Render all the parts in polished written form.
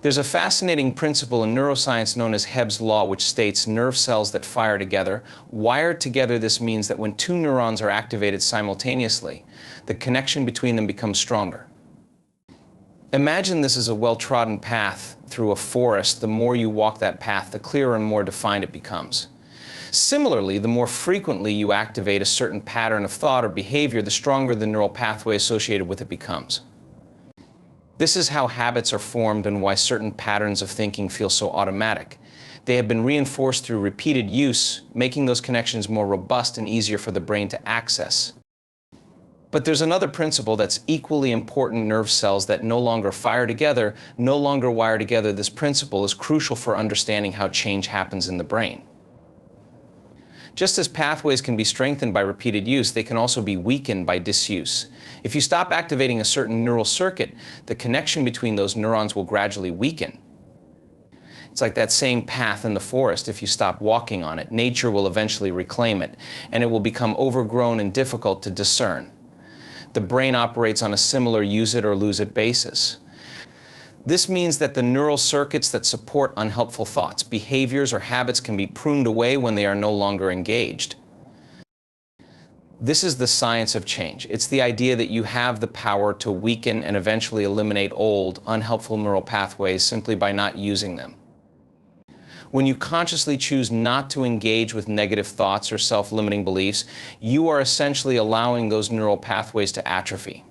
There's a fascinating principle in neuroscience known as Hebb's law, which states nerve cells that fire together. Wired together, this means that when two neurons are activated simultaneously, the connection between them becomes stronger. Imagine this as a well-trodden path through a forest. The more you walk that path, the clearer and more defined it becomes. Similarly, the more frequently you activate a certain pattern of thought or behavior, the stronger the neural pathway associated with it becomes. This is how habits are formed and why certain patterns of thinking feel so automatic. They have been reinforced through repeated use, making those connections more robust and easier for the brain to access. But there's another principle that's equally important. Nerve cells that no longer fire together, no longer wire together. This principle is crucial for understanding how change happens in the brain. Just as pathways can be strengthened by repeated use, they can also be weakened by disuse. If you stop activating a certain neural circuit, the connection between those neurons will gradually weaken. It's like that same path in the forest. If you stop walking on it, nature will eventually reclaim it, and it will become overgrown and difficult to discern. The brain operates on a similar use it or lose it basis. This means that the neural circuits that support unhelpful thoughts, behaviors, or habits can be pruned away when they are no longer engaged. This is the science of change. It's the idea that you have the power to weaken and eventually eliminate old, unhelpful neural pathways simply by not using them. When you consciously choose not to engage with negative thoughts or self-limiting beliefs, you are essentially allowing those neural pathways to atrophy.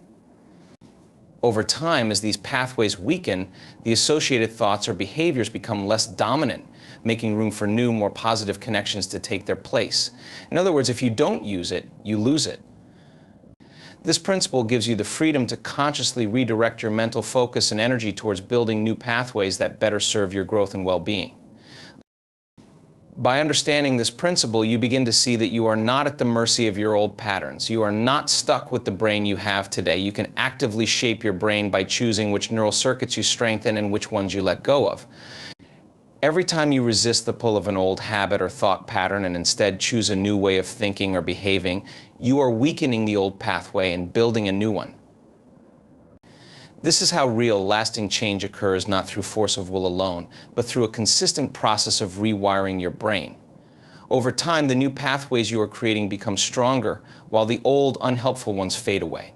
Over time, as these pathways weaken, the associated thoughts or behaviors become less dominant, making room for new, more positive connections to take their place. In other words, if you don't use it, you lose it. This principle gives you the freedom to consciously redirect your mental focus and energy towards building new pathways that better serve your growth and well-being. By understanding this principle, you begin to see that you are not at the mercy of your old patterns. You are not stuck with the brain you have today. You can actively shape your brain by choosing which neural circuits you strengthen and which ones you let go of. Every time you resist the pull of an old habit or thought pattern and instead choose a new way of thinking or behaving, you are weakening the old pathway and building a new one. This is how real, lasting change occurs, not through force of will alone, but through a consistent process of rewiring your brain. Over time, the new pathways you are creating become stronger, while the old, unhelpful ones fade away.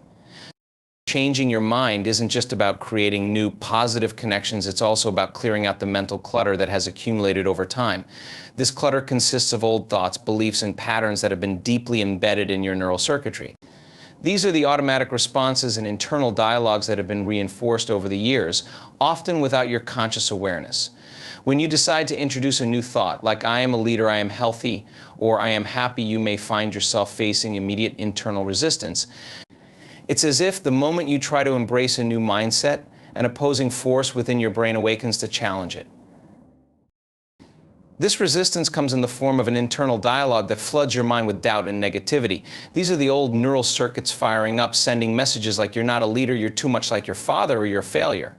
Changing your mind isn't just about creating new, positive connections, it's also about clearing out the mental clutter that has accumulated over time. This clutter consists of old thoughts, beliefs, and patterns that have been deeply embedded in your neural circuitry. These are the automatic responses and internal dialogues that have been reinforced over the years, often without your conscious awareness. When you decide to introduce a new thought, like "I am a leader, I am healthy," or "I am happy," you may find yourself facing immediate internal resistance. It's as if the moment you try to embrace a new mindset, an opposing force within your brain awakens to challenge it. This resistance comes in the form of an internal dialogue that floods your mind with doubt and negativity. These are the old neural circuits firing up, sending messages like "you're not a leader, you're too much like your father," or "you're a failure."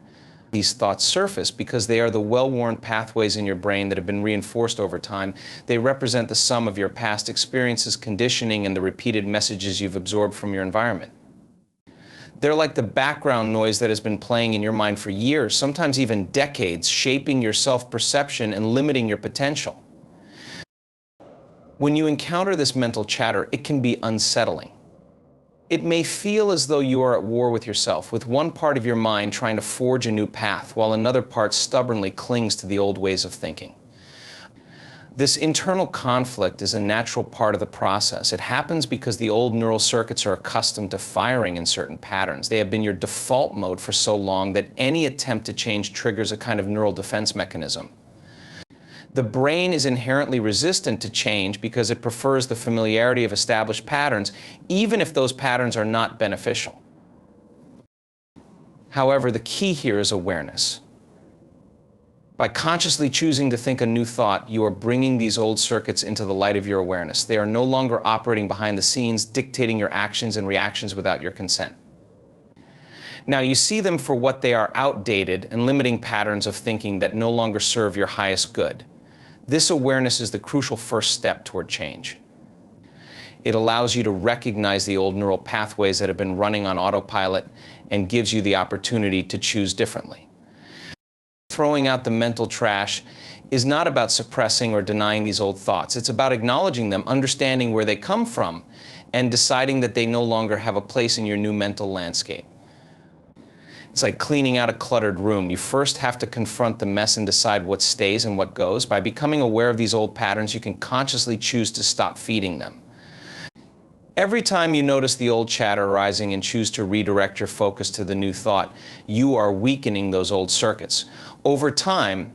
These thoughts surface because they are the well-worn pathways in your brain that have been reinforced over time. They represent the sum of your past experiences, conditioning, and the repeated messages you've absorbed from your environment. They're like the background noise that has been playing in your mind for years, sometimes even decades, shaping your self-perception and limiting your potential. When you encounter this mental chatter, it can be unsettling. It may feel as though you are at war with yourself, with one part of your mind trying to forge a new path, while another part stubbornly clings to the old ways of thinking. This internal conflict is a natural part of the process. It happens because the old neural circuits are accustomed to firing in certain patterns. They have been your default mode for so long that any attempt to change triggers a kind of neural defense mechanism. The brain is inherently resistant to change because it prefers the familiarity of established patterns, even if those patterns are not beneficial. However, the key here is awareness. By consciously choosing to think a new thought, you are bringing these old circuits into the light of your awareness. They are no longer operating behind the scenes, dictating your actions and reactions without your consent. Now, you see them for what they are: outdated and limiting patterns of thinking that no longer serve your highest good. This awareness is the crucial first step toward change. It allows you to recognize the old neural pathways that have been running on autopilot and gives you the opportunity to choose differently. throwing out the mental trash is not about suppressing or denying these old thoughts. It's about acknowledging them, understanding where they come from, and deciding that they no longer have a place in your new mental landscape. It's like cleaning out a cluttered room. You first have to confront the mess and decide what stays and what goes. By becoming aware of these old patterns, you can consciously choose to stop feeding them. Every time you notice the old chatter arising and choose to redirect your focus to the new thought, you are weakening those old circuits. Over time,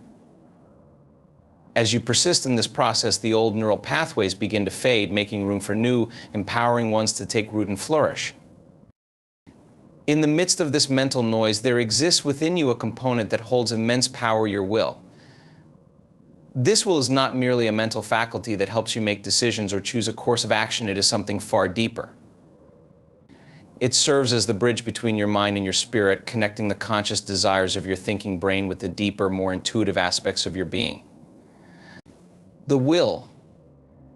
as you persist in this process, the old neural pathways begin to fade, making room for new, empowering ones to take root and flourish. In the midst of this mental noise, there exists within you a component that holds immense power, your will. This will is not merely a mental faculty that helps you make decisions or choose a course of action. It is something far deeper. It serves as the bridge between your mind and your spirit, connecting the conscious desires of your thinking brain with the deeper, more intuitive aspects of your being. The will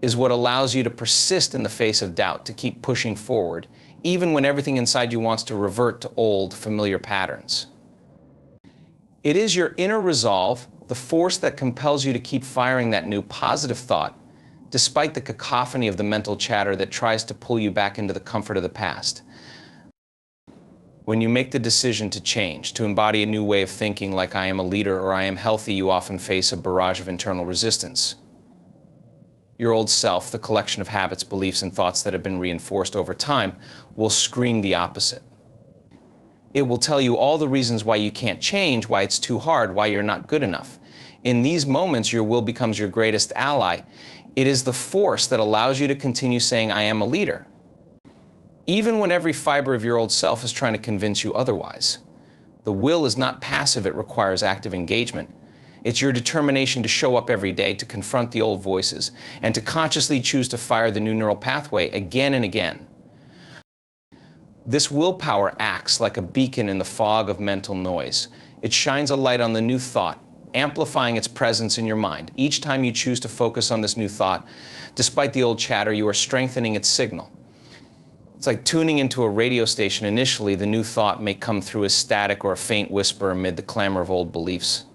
is what allows you to persist in the face of doubt, to keep pushing forward, even when everything inside you wants to revert to old, familiar patterns. It is your inner resolve, the force that compels you to keep firing that new positive thought, despite the cacophony of the mental chatter that tries to pull you back into the comfort of the past. When you make the decision to change, to embody a new way of thinking like I am a leader or I am healthy, you often face a barrage of internal resistance. Your old self, the collection of habits, beliefs, and thoughts that have been reinforced over time, will scream the opposite. It will tell you all the reasons why you can't change, why it's too hard, why you're not good enough. In these moments, your will becomes your greatest ally. It is the force that allows you to continue saying, I am a leader, even when every fiber of your old self is trying to convince you otherwise. The will is not passive, it requires active engagement. It's your determination to show up every day, to confront the old voices, and to consciously choose to fire the new neural pathway again and again. This willpower acts like a beacon in the fog of mental noise. It shines a light on the new thought, amplifying its presence in your mind. Each time you choose to focus on this new thought, despite the old chatter, you are strengthening its signal. It's like tuning into a radio station. Initially, the new thought may come through as static or a faint whisper amid the clamor of old beliefs.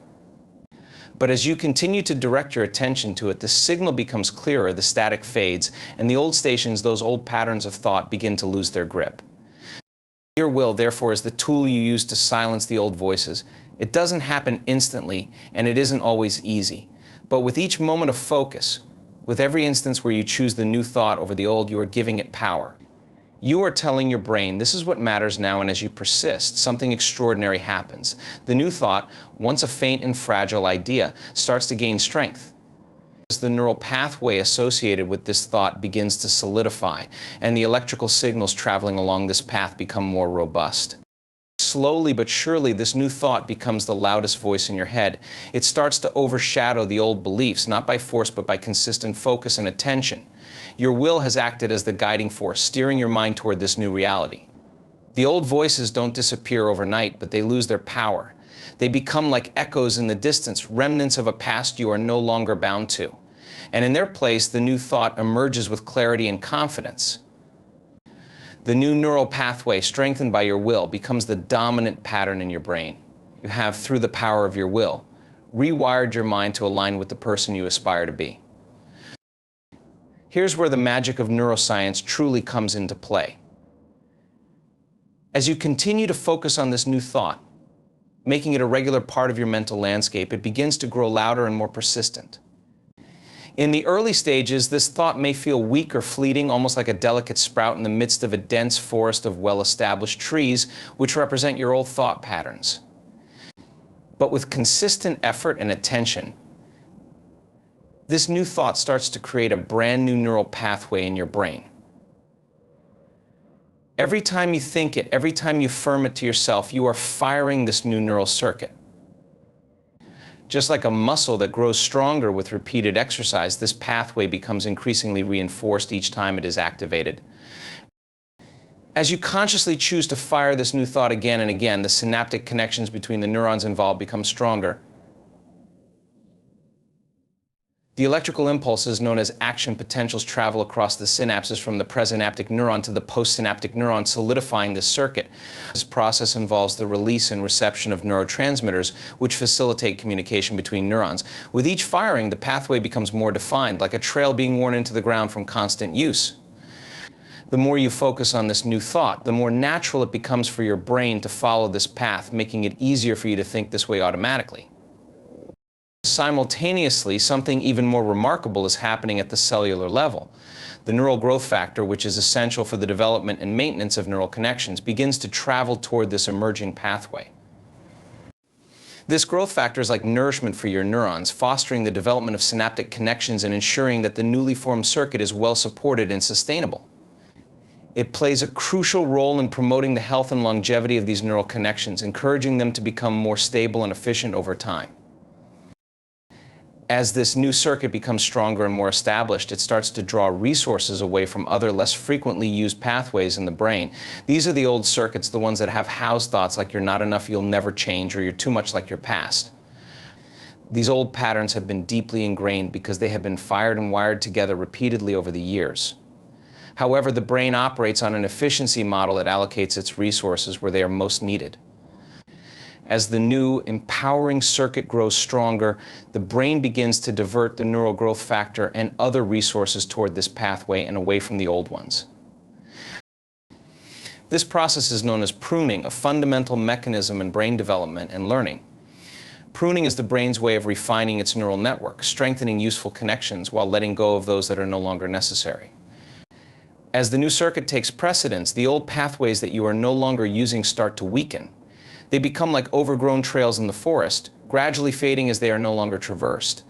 But as you continue to direct your attention to it, the signal becomes clearer, the static fades, and the old stations, those old patterns of thought, begin to lose their grip. Your will, therefore, is the tool you use to silence the old voices. It doesn't happen instantly, and it isn't always easy. But with each moment of focus, with every instance where you choose the new thought over the old, you are giving it power. You are telling your brain, this is what matters now, and as you persist, something extraordinary happens. The new thought, once a faint and fragile idea, starts to gain strength. As the neural pathway associated with this thought begins to solidify, and the electrical signals traveling along this path become more robust. Slowly but surely, this new thought becomes the loudest voice in your head. It starts to overshadow the old beliefs, not by force, but by consistent focus and attention. Your will has acted as the guiding force, steering your mind toward this new reality. The old voices don't disappear overnight, but they lose their power. They become like echoes in the distance, remnants of a past you are no longer bound to. And in their place, the new thought emerges with clarity and confidence. The new neural pathway, strengthened by your will, becomes the dominant pattern in your brain. You have, through the power of your will, rewired your mind to align with the person you aspire to be. Here's where the magic of neuroscience truly comes into play. As you continue to focus on this new thought, making it a regular part of your mental landscape, it begins to grow louder and more persistent. In the early stages, this thought may feel weak or fleeting, almost like a delicate sprout in the midst of a dense forest of well-established trees, which represent your old thought patterns. But with consistent effort and attention, this new thought starts to create a brand new neural pathway in your brain. Every time you think it, every time you affirm it to yourself, you are firing this new neural circuit. Just like a muscle that grows stronger with repeated exercise, this pathway becomes increasingly reinforced each time it is activated. As you consciously choose to fire this new thought again and again, the synaptic connections between the neurons involved become stronger. The electrical impulses, known as action potentials, travel across the synapses from the presynaptic neuron to the postsynaptic neuron, solidifying the circuit. This process involves the release and reception of neurotransmitters, which facilitate communication between neurons. With each firing, the pathway becomes more defined, like a trail being worn into the ground from constant use. The more you focus on this new thought, the more natural it becomes for your brain to follow this path, making it easier for you to think this way automatically. Simultaneously, something even more remarkable is happening at the cellular level. The neural growth factor, which is essential for the development and maintenance of neural connections, begins to travel toward this emerging pathway. This growth factor is like nourishment for your neurons, fostering the development of synaptic connections and ensuring that the newly formed circuit is well supported and sustainable. It plays a crucial role in promoting the health and longevity of these neural connections, encouraging them to become more stable and efficient over time. As this new circuit becomes stronger and more established, it starts to draw resources away from other less frequently used pathways in the brain. These are the old circuits, the ones that have house thoughts like you're not enough, you'll never change, or you're too much like your past. These old patterns have been deeply ingrained because they have been fired and wired together repeatedly over the years. However, the brain operates on an efficiency model that allocates its resources where they are most needed. As the new, empowering circuit grows stronger, the brain begins to divert the neural growth factor and other resources toward this pathway and away from the old ones. This process is known as pruning, a fundamental mechanism in brain development and learning. Pruning is the brain's way of refining its neural network, strengthening useful connections while letting go of those that are no longer necessary. As the new circuit takes precedence, the old pathways that you are no longer using start to weaken. They become like overgrown trails in the forest, gradually fading as they are no longer traversed.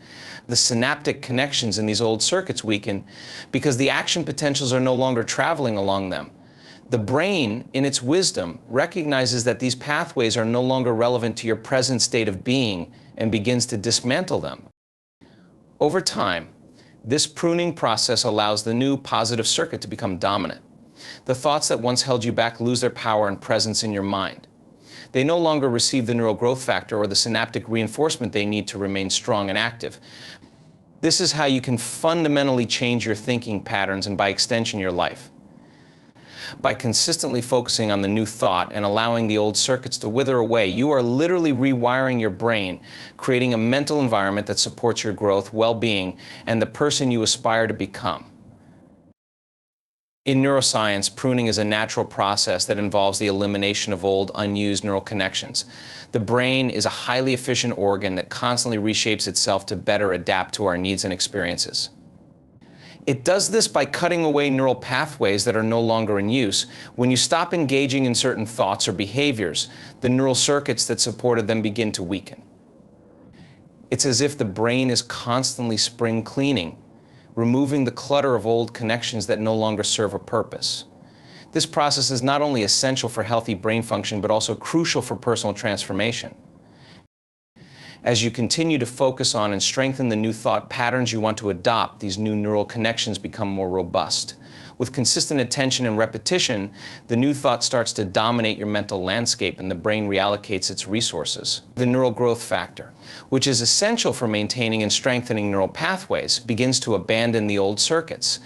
The synaptic connections in these old circuits weaken because the action potentials are no longer traveling along them. The brain, in its wisdom, recognizes that these pathways are no longer relevant to your present state of being and begins to dismantle them. Over time, this pruning process allows the new positive circuit to become dominant. The thoughts that once held you back lose their power and presence in your mind. They no longer receive the neural growth factor or the synaptic reinforcement they need to remain strong and active. This is how you can fundamentally change your thinking patterns and, by extension, your life. By consistently focusing on the new thought and allowing the old circuits to wither away, you are literally rewiring your brain, creating a mental environment that supports your growth, well-being, and the person you aspire to become. In neuroscience, pruning is a natural process that involves the elimination of old, unused neural connections. The brain is a highly efficient organ that constantly reshapes itself to better adapt to our needs and experiences. It does this by cutting away neural pathways that are no longer in use. When you stop engaging in certain thoughts or behaviors, the neural circuits that supported them begin to weaken. It's as if the brain is constantly spring cleaning, removing the clutter of old connections that no longer serve a purpose. This process is not only essential for healthy brain function, but also crucial for personal transformation. As you continue to focus on and strengthen the new thought patterns you want to adopt, these new neural connections become more robust. With consistent attention and repetition, the new thought starts to dominate your mental landscape and the brain reallocates its resources. The neural growth factor, which is essential for maintaining and strengthening neural pathways, begins to abandon the old circuits.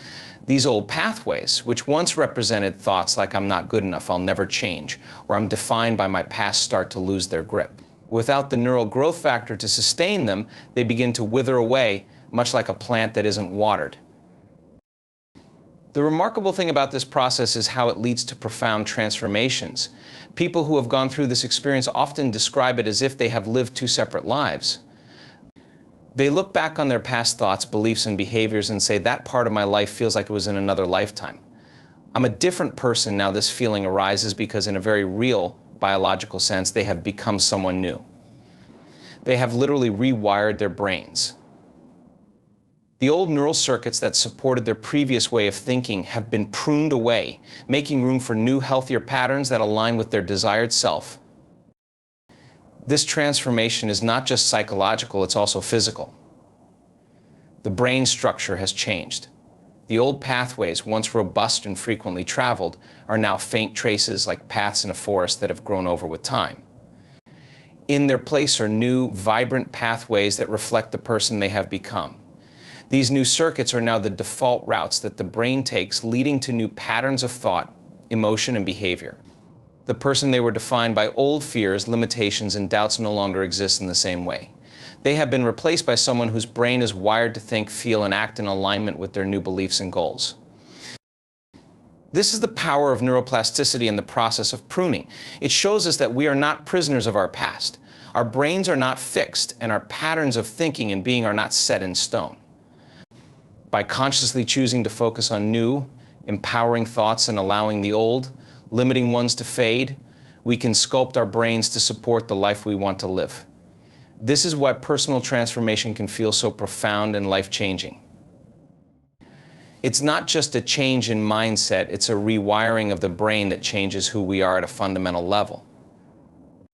These old pathways, which once represented thoughts like "I'm not good enough, I'll never change," or "I'm defined by my past," start to lose their grip. Without the neural growth factor to sustain them, they begin to wither away, much like a plant that isn't watered. The remarkable thing about this process is how it leads to profound transformations. People who have gone through this experience often describe it as if they have lived two separate lives. They look back on their past thoughts, beliefs, and behaviors and say, "That part of my life feels like it was in another lifetime. I'm a different person now this feeling arises," because in a very real biological sense, they have become someone new. They have literally rewired their brains. The old neural circuits that supported their previous way of thinking have been pruned away, making room for new, healthier patterns that align with their desired self. This transformation is not just psychological, it's also physical. The brain structure has changed. The old pathways, once robust and frequently traveled, are now faint traces like paths in a forest that have grown over with time. In their place are new, vibrant pathways that reflect the person they have become. These new circuits are now the default routes that the brain takes, leading to new patterns of thought, emotion, and behavior. The person they were defined by old fears, limitations, and doubts no longer exist in the same way. They have been replaced by someone whose brain is wired to think, feel, and act in alignment with their new beliefs and goals. This is the power of neuroplasticity and the process of pruning. It shows us that we are not prisoners of our past. Our brains are not fixed, and our patterns of thinking and being are not set in stone. By consciously choosing to focus on new, empowering thoughts and allowing the old, limiting ones to fade, we can sculpt our brains to support the life we want to live. This is why personal transformation can feel so profound and life-changing. It's not just a change in mindset, it's a rewiring of the brain that changes who we are at a fundamental level.